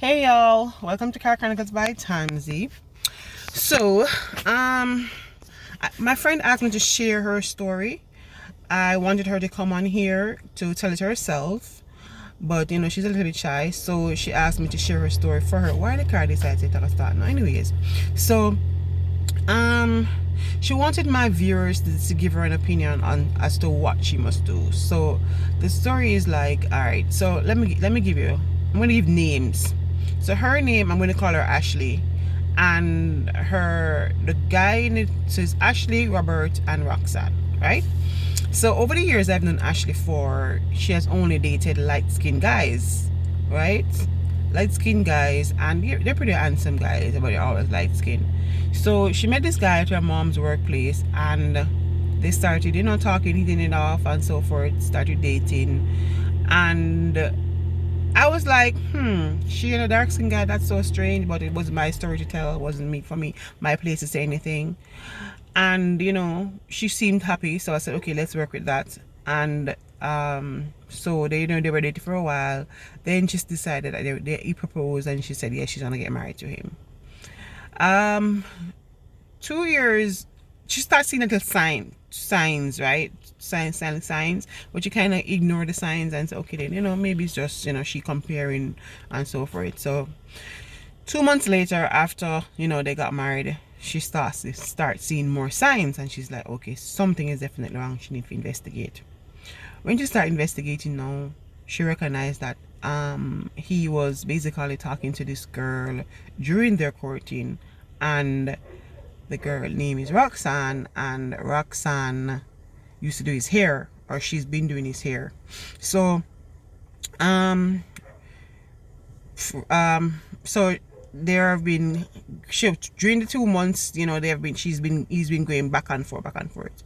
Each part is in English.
Hey y'all, welcome to Car Chronicles by Tamzy. So, my friend asked me to share her story. I wanted her to come on here to tell it herself, but she's a little bit shy, so she asked me to share her story for her. Why the car decided to take a start now? Anyways, so um, she wanted my viewers to give her an opinion on as to what she must do. So the story is like, all right. So let me give you. I'm gonna give names. So her name, I'm gonna call her Ashley, and the guy in it, so it's Ashley, Robert, and Roxanne, right? So over the years I've known Ashley for, she has only dated light skinned guys, right? Light skinned guys, and they're pretty handsome guys, but they're always light skinned. So she met this guy at her mom's workplace, and they started, talking, hitting it off, and so forth, started dating. And I was like, she and a dark skinned guy, that's so strange, but it was my story to tell. It wasn't me, for me, my place to say anything. And she seemed happy, so I said, okay, let's work with that. And so they were dating for a while. Then just decided that he proposed, and she said, yeah, she's gonna get married to him. 2 years, she starts seeing little signs, right? Signs, but you kind of ignore the signs and say, okay, then maybe it's just she comparing and so forth. So 2 months later, after they got married, she starts seeing more signs, and she's like, okay, something is definitely wrong. She needs to investigate. When she started investigating now, she recognized that he was basically talking to this girl during their courting, and the girl name is Roxanne, and Roxanne used to do his hair, or she's been doing his hair. So so there have been during the 2 months, he's been going back and forth,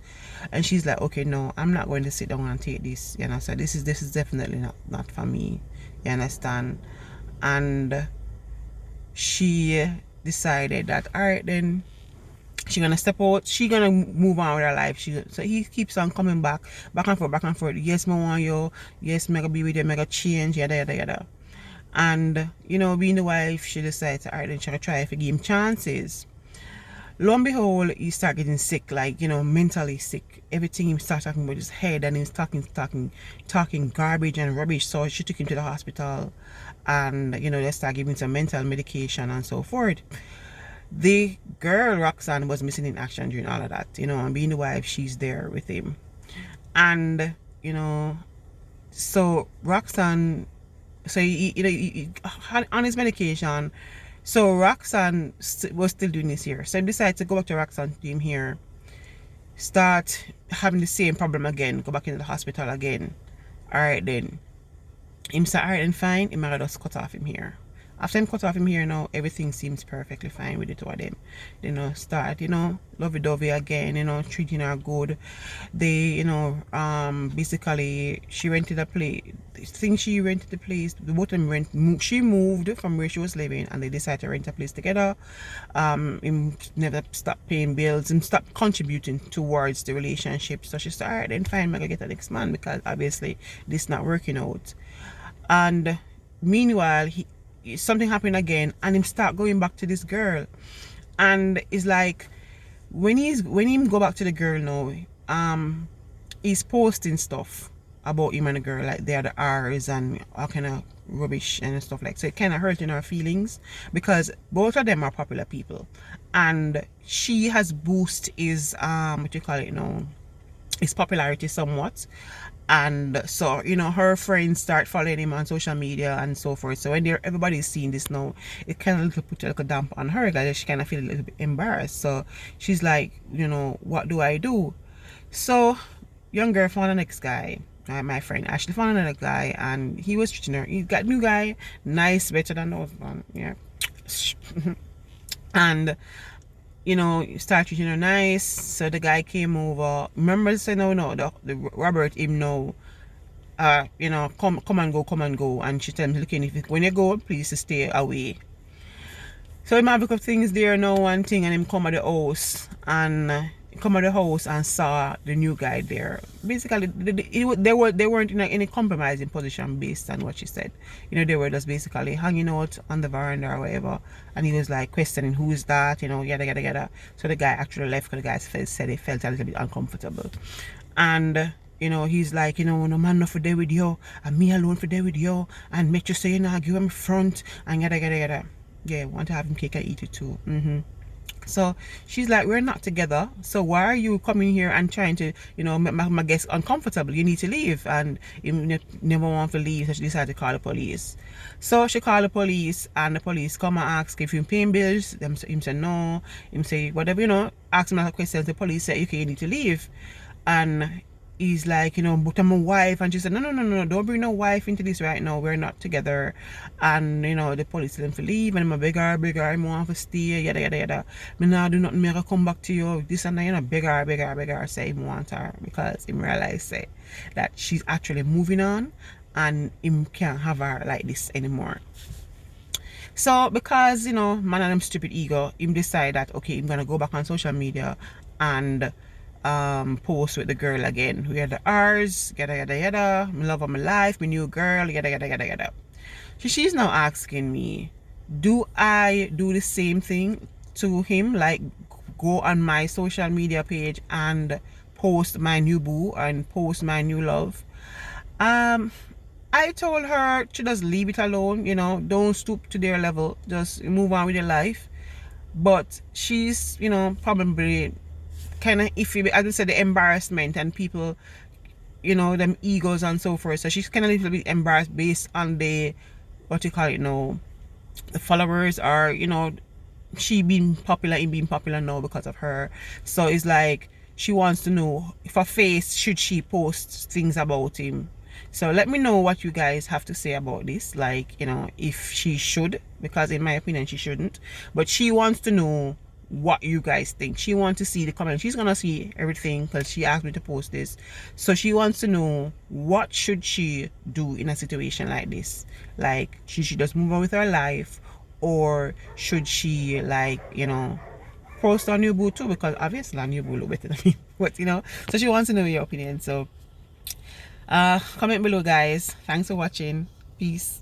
and she's like, okay, no, I'm not going to sit down and take this, so this is definitely not for me, you understand. And she decided that, all right, then she gonna step out, she gonna move on with her life. So he keeps on coming back and forth. Yes, me want you, yes, me gonna be with you, me gonna change, yada yada yada. And being the wife, she decides, alright, then she gonna try to give him chances. Lo and behold, he start getting sick, like mentally sick. Everything he start talking about his head, and he's talking garbage and rubbish. So she took him to the hospital, and they start giving some mental medication and so forth. The girl Roxanne was missing in action during all of that, and being the wife, she's there with him. And so Roxanne, so he on his medication. So Roxanne was still doing this here, so he decided to go back to Roxanne's team here, start having the same problem again, go back into the hospital again. All right, then him said, all right, and fine, he might just cut off him here. After him cut off him here now, everything seems perfectly fine with the two of them. Start, lovey-dovey again, treating her good. They, basically, she rented a place. She rented the place. The both of them she moved from where she was living, and they decided to rent a place together. Him never stopped paying bills and stopped contributing towards the relationship. So she said, all right, then fine, I'm gonna get the next man, because obviously this not working out. And meanwhile, something happened again, and him start going back to this girl. And it's like, when he go back to the girl now, he's posting stuff about him and the girl, like they are the R's and all kind of rubbish and stuff, like, so it kind of hurting her feelings, because both of them are popular people, and she has boosted his what you call it now, his popularity somewhat. And so her friends start following him on social media and so forth. So when everybody's seeing this now, it kind of put a little damp on her, guys. She kind of feel a little bit embarrassed. So she's like, what do I do? So young girl found the next guy. My friend Ashley found another guy, and he was treating her. He got new guy, nice, better than the husband, yeah. And start treating her nice. So the guy came over. Remember, say no, the Robert him know, come and go. And she tell him, look, when you go, please stay away. So him have a couple things there now, one thing, and him come at the house, and come out of the house and saw the new guy there. Basically, they weren't in any compromising position based on what she said. You know, they were just basically hanging out on the veranda or whatever, and he was like questioning who is that, you know, yada yada yada. So the guy actually left because the guy said he felt a little bit uncomfortable, and you know, he's like, you know, no man not for there with you, and me alone for there with you, and make you say you know give him front and yada yada yada. Yeah, want to have him cake and eat it too. So she's like, we're not together, so why are you coming here and trying to, you know, make my guests uncomfortable? You need to leave. And he never want to leave, so she decided to call the police. So she called the police, and the police come and ask if him paying bills. Him say no. Him say whatever, you know, ask him a question. The police say, okay, you need to leave. And he's like, you know, but I'm a wife. And she said, no, don't bring no wife into this right now. We're not together. And, you know, the police tell him to leave. And I'm a beg her, I want to stay, yada, yada, yada. Me now do nothing, me I come back to you. This and that, you know, beg her, say he want her. Because he realize, say, that she's actually moving on. And him can't have her like this anymore. So, because, you know, man and him stupid ego, him decide that, okay, I'm going to go back on social media and post with the girl again. We had the R's, yada yada yada, my love of my life, my new girl, yada yada yada yada. So she's now asking me, do I do the same thing to him, like go on my social media page and post my new boo and post my new love? I told her to just leave it alone, you know, don't stoop to their level, just move on with your life. But she's, you know, probably kind of iffy, as I said, the embarrassment and people, you know, them egos and so forth. So she's kind of a little bit embarrassed based on the, what you call it, you know, the followers are, you know, she being popular and being popular now because of her. So it's like she wants to know if her face should she post things about him. So let me know what you guys have to say about this, like, you know, if she should, because in my opinion she shouldn't, but she wants to know what you guys think. She wants to see the comments. She's gonna see everything because she asked me to post this. So she wants to know what should she do in a situation like this. Like, should she just move on with her life, or should she, like, you know, post on new boo too? Because obviously a new boo look better than me. But you know, so she wants to know your opinion. So comment below, guys. Thanks for watching. Peace.